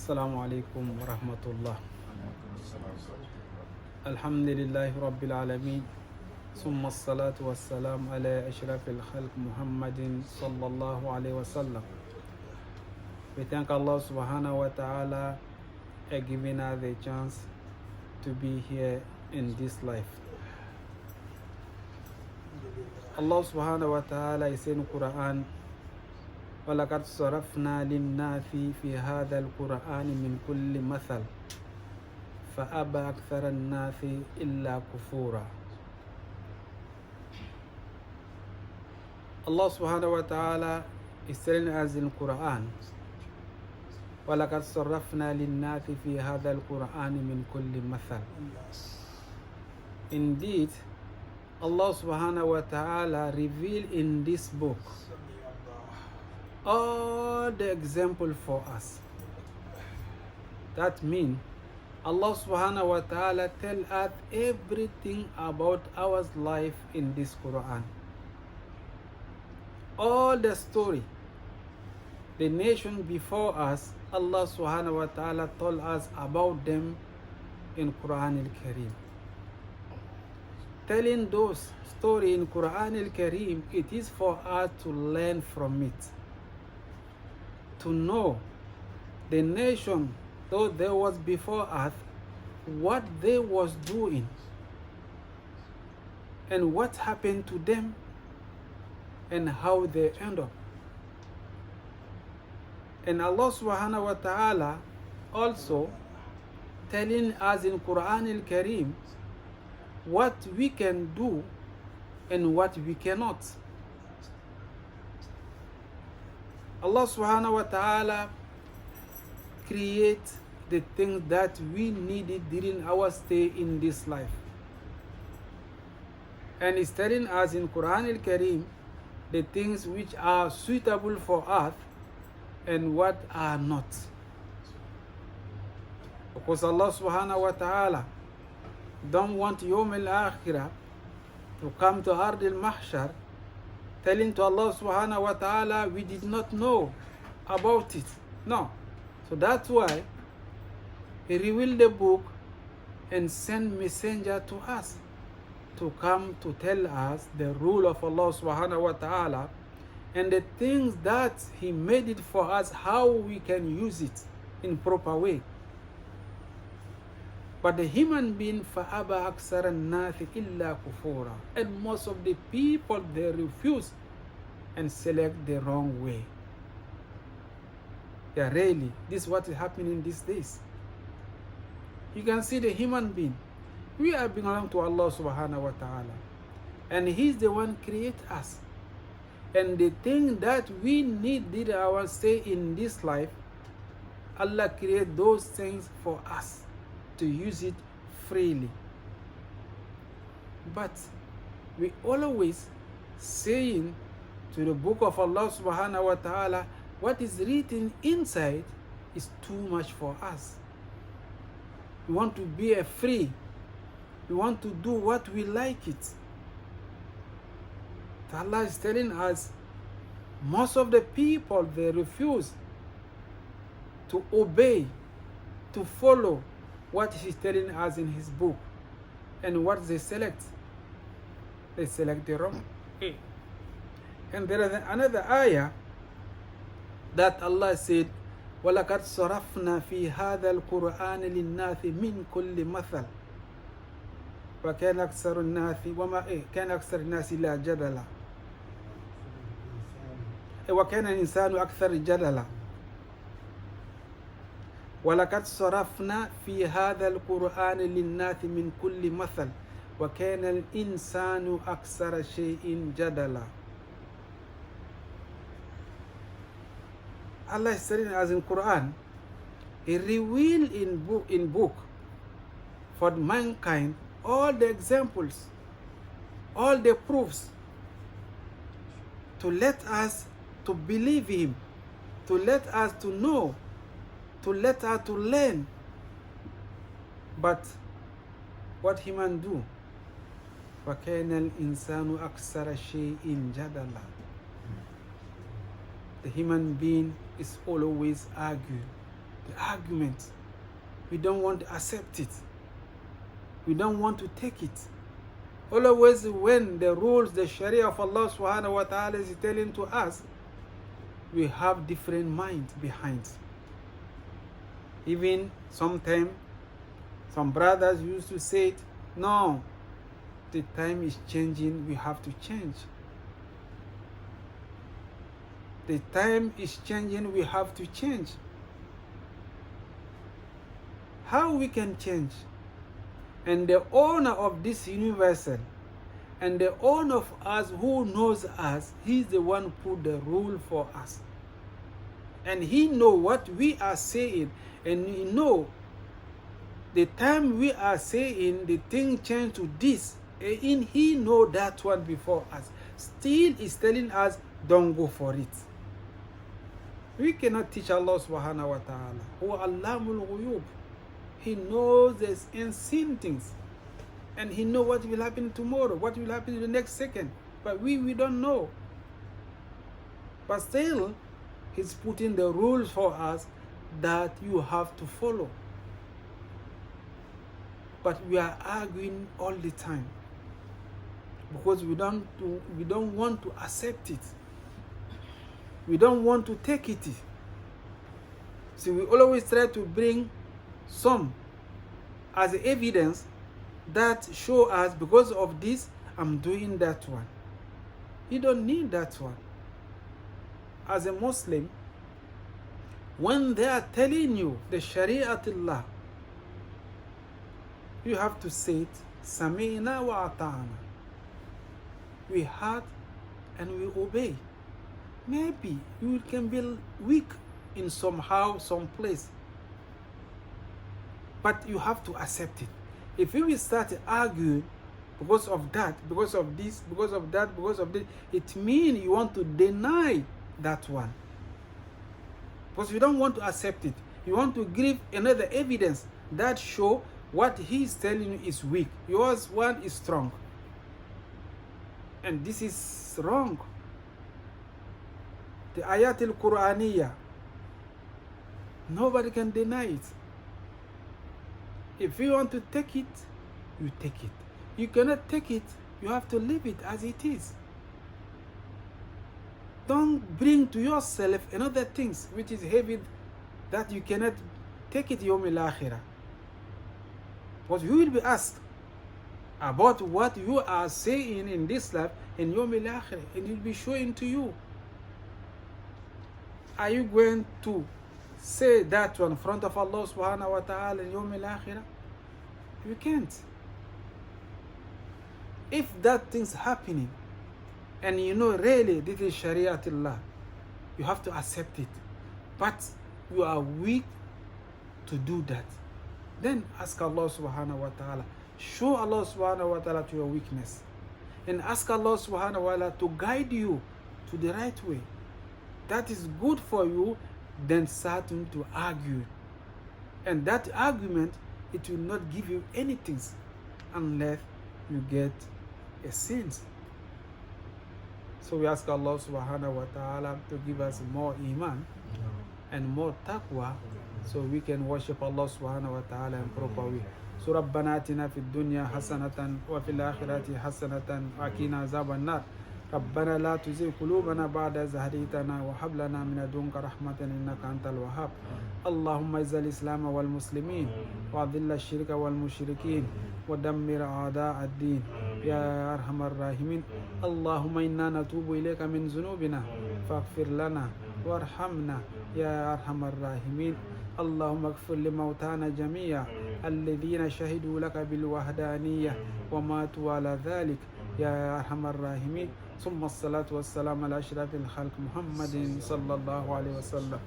السلام عليكم ورحمة الله. الحمد لله رب العالمين ثم الصلاة والسلام على أشرف الخلق محمد صلى الله عليه وسلم. We thank Allah subhanahu wa ta'ala for giving us the chance to be here in this life. Allah subhanahu wa ta'ala is in Quran, وَلَقَدْ صَرَفْنَا لِلنَّاسِ فِي هَذَا الْقُرْآنِ مِنْ كُلِّ مَثَلٍ فَأَبَى أَكْثَرَ النَّاسِ إِلَّا كُفُورًا. Allah subhanahu wa ta'ala is telling us in Quran, وَلَقَدْ صَرَفْنَا لِلنَّاسِ فِي هَذَا الْقُرْآنِ مِنْ كُلِّ مَثَلٍ. Indeed, Allah subhanahu wa ta'ala revealed in this book all the example for us. That means Allah subhanahu wa ta'ala tell us everything about our life in this Quran. All the story, the nation before us, Allah subhanahu wa ta'ala told us about them in Quran al-Kareem. Telling those story in Quran al-Kareem, it is for us to learn from it. To know the nation, though there was before us, what they was doing and what happened to them and how they end up. And Allah subhanahu wa ta'ala also telling us in Quran al-Kareem what we can do and what we cannot. Allah subhanahu wa ta'ala create the things that we needed during our stay in this life. And He's telling us in Quran al-Kareem the things which are suitable for us and what are not. Because Allah subhanahu wa ta'ala don't want Yawm al-Akhirah to come to Ard al-Mahshar telling to Allah subhanahu wa ta'ala we did not know about it. No. So that's why He revealed the book and sent messenger to us to come to tell us the rule of Allah subhanahu wa ta'ala and the things that He made it for us, how we can use it in proper way. But the human being, فَأَبَى أَكْثَرَ النَّاسِ إِلَّا كُفُورًا. And most of the people, they refuse and select the wrong way. Yeah, really, this is what is happening these days. You can see the human being. We are belong to Allah subhanahu wa ta'ala. And He's the one create us. And the thing that we need did our stay in this life, Allah create those things for us to use it freely. But we always saying to the book of Allah subhanahu wa ta'ala, what is written inside is too much for us. We want to be a free. We want to do what we like it. Allah is telling us most of the people, they refuse to obey, to follow what He's telling us in His book. And what they select? They select the wrong. And there is another ayah that Allah said, وَلَقَدْ صَرَفْنَا فِي هَذَا الْقُرْآنِ لِلنَّاسِ مِنْ كُلِّ مَثَلٍ وَكَانَ أَكْثَرُ النَّاسِ لَا جَدَلًا وَكَانَ الْإِنسَانُ أَكْثَرَ جَدَلًا وَلَقَدْ صَرَفْنَا فِي هَذَا الْقُرْآنِ لِلنَّاسِ مِنْ كُلِّ مَثَلٍ وَكَانَ الْإِنسَانُ أَكْثَرَ شَيْءٍ جَدَلًا. Allah is telling us in Quran, He revealed in book for mankind all the examples, all the proofs, to let us to believe Him, to let us to know, to let us to learn. But what human do? وَكَانَ الْإِنسَانُ أَكْثَرَ شَيْءٍ جَدَلًا. The human being is always argue. the argument. We don't want to accept it. We don't want to take it. Always when the rules, the Sharia of Allah subhanahu wa ta'ala is telling to us, we have different minds behind. Even sometimes some brothers used to say it, no, the time is changing, we have to change. The time is changing, we have to change. How we can change? And the owner of this universal, and the owner of us who knows us, he's the one who put the rule for us. And he know what we are saying, and he know the time we are saying the thing change to this, and he know that one before us. Still is telling us, don't go for it. We cannot teach Allah subhanahu wa ta'ala. Huwa Allamul Ghuyub. He knows the unseen things. And he knows what will happen tomorrow, what will happen in the next second. But we don't know. But still, he's putting the rules for us that you have to follow. But we are arguing all the time because we don't want to accept it. We don't want to take it. So we always try to bring some as evidence that show us because of this I'm doing that one. You don't need that one. As a Muslim, when they are telling you the Shari'atullah, you have to say it, Sami'na wa ata'ana. We heard and we obey. Maybe you can be weak in somehow, some place, but you have to accept it. If you will start arguing because of that, because of this, because of that, because of this, it means you want to deny that one. Because you don't want to accept it. You want to give another evidence that show what he is telling you is weak. Yours one is strong. And this is wrong. The ayat al-Qur'aniyya, nobody can deny it. If you want to take it, you take it. You cannot take it, you have to leave it as it is. Don't bring to yourself another things which is heavy that you cannot take it yawm al-akhirah. Because you will be asked about what you are saying in this life in yawm al-akhirah, and it will be shown to you. Are you going to say that one in front of Allah subhanahu wa ta'ala in yawm al-akhirah? You can't. If that thing's happening and you know really this is Shari'atullah, you have to accept it. But you are weak to do that. Then ask Allah subhanahu wa ta'ala. Show Allah subhanahu wa ta'ala to your weakness. And ask Allah subhanahu wa ta'ala to guide you to the right way. That is good for you, then start to argue. And that argument, it will not give you anything unless you get a sense. So we ask Allah subhanahu wa ta'ala to give us more iman and more taqwa so we can worship Allah subhanahu wa ta'ala in proper way. So ربنا آتنا في الدنيا حسنة وفي الآخرة حسنة وقنا عذاب النار. ربنا لا تزغ قلوبنا بعد إذ هديتنا وهب لنا من لدنك رحمة إنك أنت الوهاب. اللهم اعز الإسلام والمسلمين وأذل الشرك والمشركين ودمر أعداء الدين يا أرحم الراحمين. اللهم إنا نتوب إليك من ذنوبنا فاغفر لنا وارحمنا يا أرحم الراحمين. اللهم اغفر لموتانا جميعا الذين شهدوا لك بالوحدانية وماتوا على ذلك يا أرحم الراحمين. ثم الصلاة والسلام على أشرف الخلق محمد صلى الله عليه وسلم.